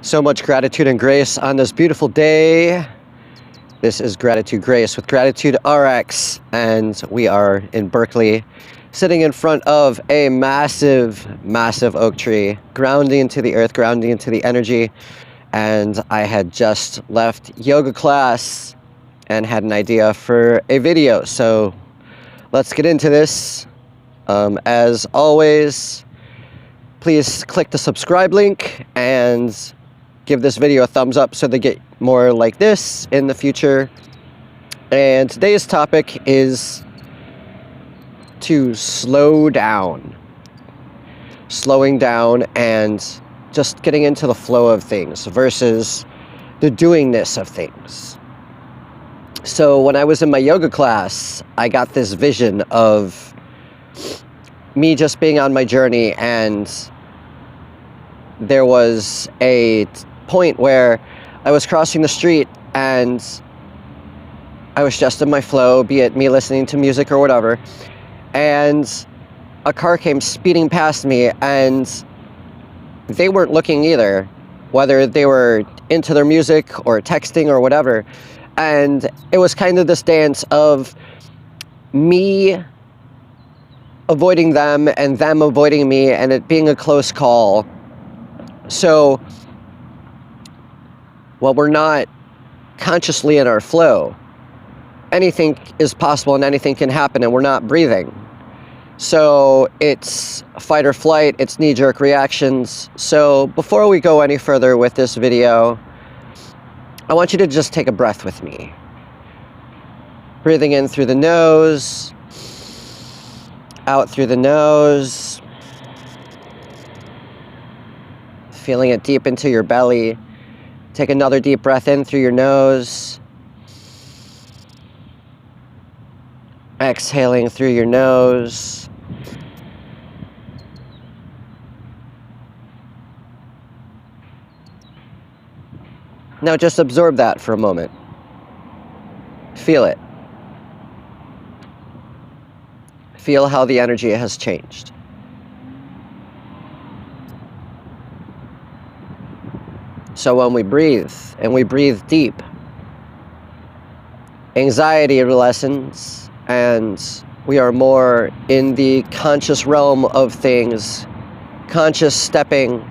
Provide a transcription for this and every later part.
So much gratitude and grace on this beautiful day. This is Gratitude Grace with Gratitude RX, and we are in Berkeley, sitting in front of a massive, massive oak tree, grounding into the earth, grounding into the energy. And I had just left yoga class and had an idea for a video. So let's get into this. As always, please click the subscribe link and give this video a thumbs up so they get more like this in the future. And today's topic is to slow down. Slowing down and just getting into the flow of things versus the doingness of things. So when I was in my yoga class, I got this vision of me just being on my journey, and there was a point where I was crossing the street and I was just in my flow, be it me listening to music or whatever, and a car came speeding past me, and they weren't looking either, whether they were into their music or texting or whatever. And it was kind of this dance of me avoiding them and them avoiding me, and it being a close call. So while we're not consciously in our flow, anything is possible and anything can happen, and we're not breathing. So it's fight or flight, it's knee-jerk reactions. So before we go any further with this video, I want you to just take a breath with me. Breathing in through the nose, out through the nose, feeling it deep into your belly. Take another deep breath in through your nose, exhaling through your nose. Now just absorb that for a moment. Feel it. Feel how the energy has changed. So when we breathe, and we breathe deep, anxiety lessens, and we are more in the conscious realm of things, conscious stepping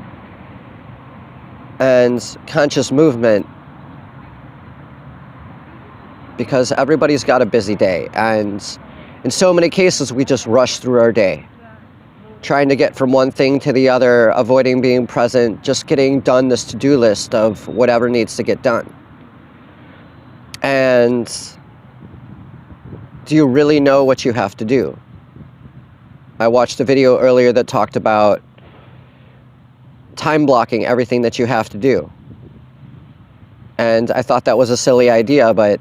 and conscious movement, because everybody's got a busy day, and in so many cases we just rush through our day, trying to get from one thing to the other, avoiding being present, just getting done this to-do list of whatever needs to get done. And do you really know what you have to do? I watched a video earlier that talked about time blocking everything that you have to do. And I thought that was a silly idea, but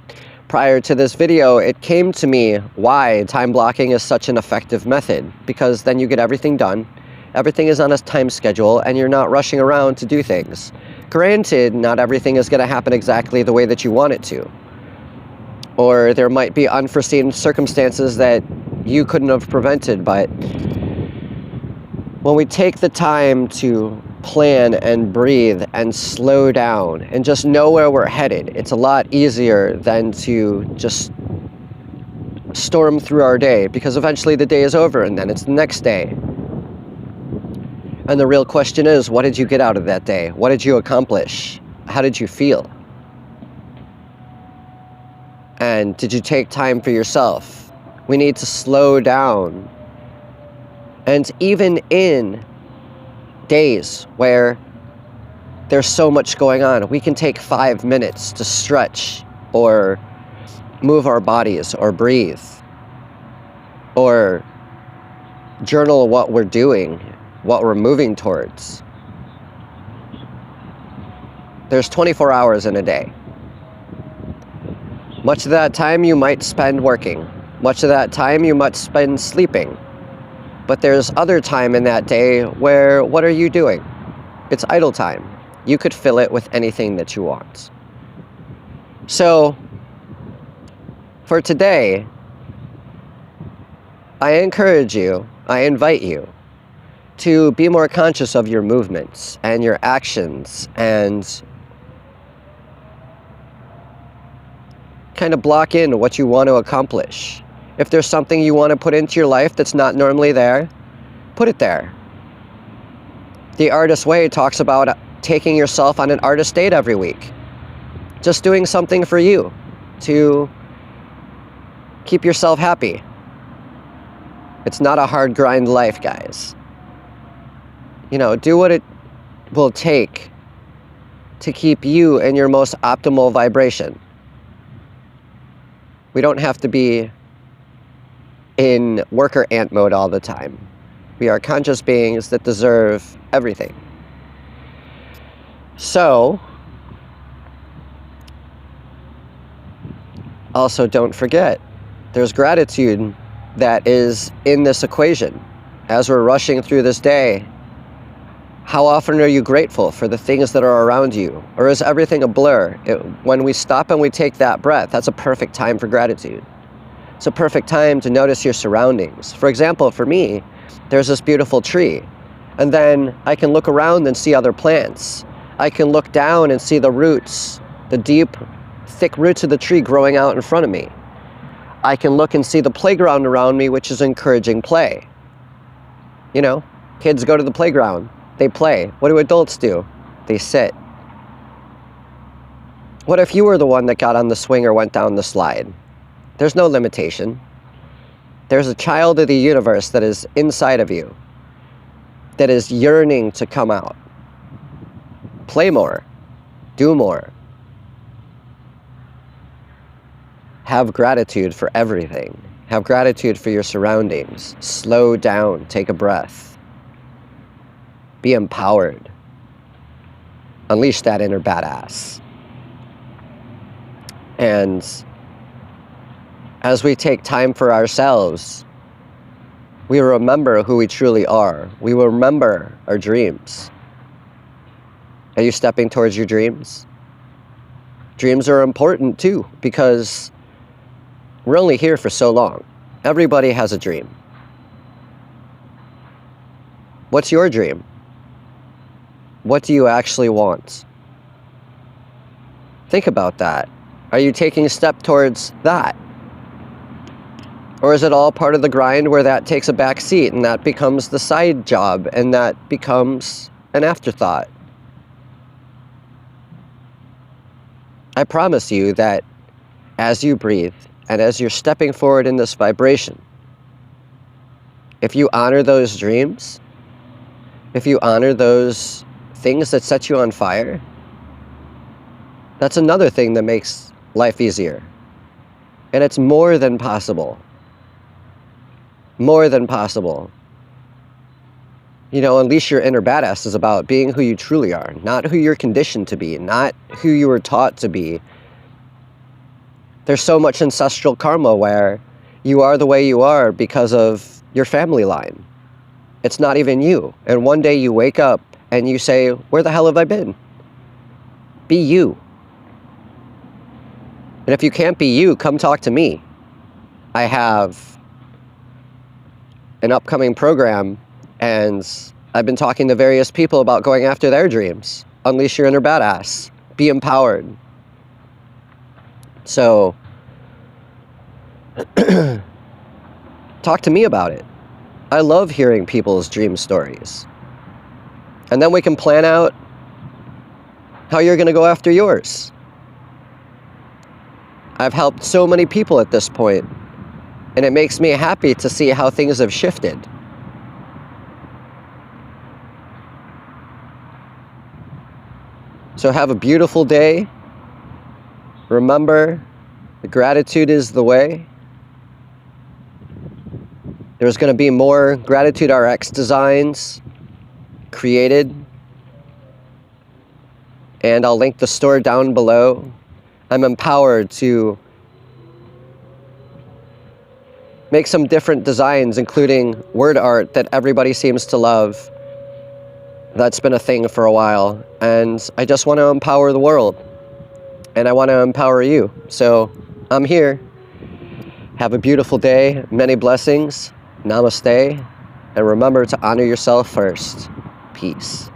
prior to this video, it came to me why time blocking is such an effective method, because then you get everything done, everything is on a time schedule, and you're not rushing around to do things. Granted, not everything is going to happen exactly the way that you want it to, or there might be unforeseen circumstances that you couldn't have prevented, but when we take the time to plan and breathe and slow down and just know where we're headed, it's a lot easier than to just storm through our day, because eventually the day is over and then it's the next day. And the real question is, what did you get out of that day? What did you accomplish? How did you feel? And did you take time for yourself? We need to slow down. And even in days where there's so much going on, we can take 5 minutes to stretch or move our bodies or breathe or journal what we're doing, what we're moving towards. There's 24 hours in a day. Much of that time you might spend working. Much of that time you might spend sleeping. But there's other time in that day where, what are you doing? It's idle time. You could fill it with anything that you want. So, for today, I encourage you, I invite you to be more conscious of your movements and your actions and kind of block in what you want to accomplish. If there's something you want to put into your life that's not normally there, put it there. The Artist Way talks about taking yourself on an artist date every week. Just doing something for you to keep yourself happy. It's not a hard grind life, guys. You know, do what it will take to keep you in your most optimal vibration. We don't have to be in worker ant mode all the time. We are conscious beings that deserve everything. So, also don't forget, there's gratitude that is in this equation. As we're rushing through this day, how often are you grateful for the things that are around you? Or is everything a blur? When we stop and we take that breath, that's a perfect time for gratitude. It's a perfect time to notice your surroundings. For example, for me, there's this beautiful tree. And then I can look around and see other plants. I can look down and see the roots, the deep, thick roots of the tree growing out in front of me. I can look and see the playground around me, which is encouraging play. You know, kids go to the playground. They play. What do adults do? They sit. What if you were the one that got on the swing or went down the slide? There's no limitation. There's a child of the universe that is inside of you, that is yearning to come out. Play more. Do more. Have gratitude for everything. Have gratitude for your surroundings. Slow down. Take a breath. Be empowered. Unleash that inner badass. And as we take time for ourselves, we remember who we truly are. We will remember our dreams. Are you stepping towards your dreams? Dreams are important too, because we're only here for so long. Everybody has a dream. What's your dream? What do you actually want? Think about that. Are you taking a step towards that? Or is it all part of the grind where that takes a back seat and that becomes the side job and that becomes an afterthought? I promise you that as you breathe and as you're stepping forward in this vibration, if you honor those dreams, if you honor those things that set you on fire, that's another thing that makes life easier. And it's more than possible. More than possible. You know, unleash your inner badass is about being who you truly are, not who you're conditioned to be, not who you were taught to be. There's so much ancestral karma where you are the way you are because of your family line. It's not even you. And one day you wake up and you say, where the hell have I been? Be you. And if you can't be you, come talk to me. I have an upcoming program, and I've been talking to various people about going after their dreams. Unleash your inner badass. Be empowered. So, talk to me about it. I love hearing people's dream stories. And then we can plan out how you're going to go after yours. I've helped so many people at this point, and it makes me happy to see how things have shifted. So have a beautiful day. Remember, the gratitude is the way. There's going to be more Gratitude RX designs created, and I'll link the store down below. I'm empowered to make some different designs, including word art that everybody seems to love. That's been a thing for a while, and I just want to empower the world, and I want to empower you. So I'm here. Have a beautiful day. Many blessings. Namaste. And remember to honor yourself first. Peace.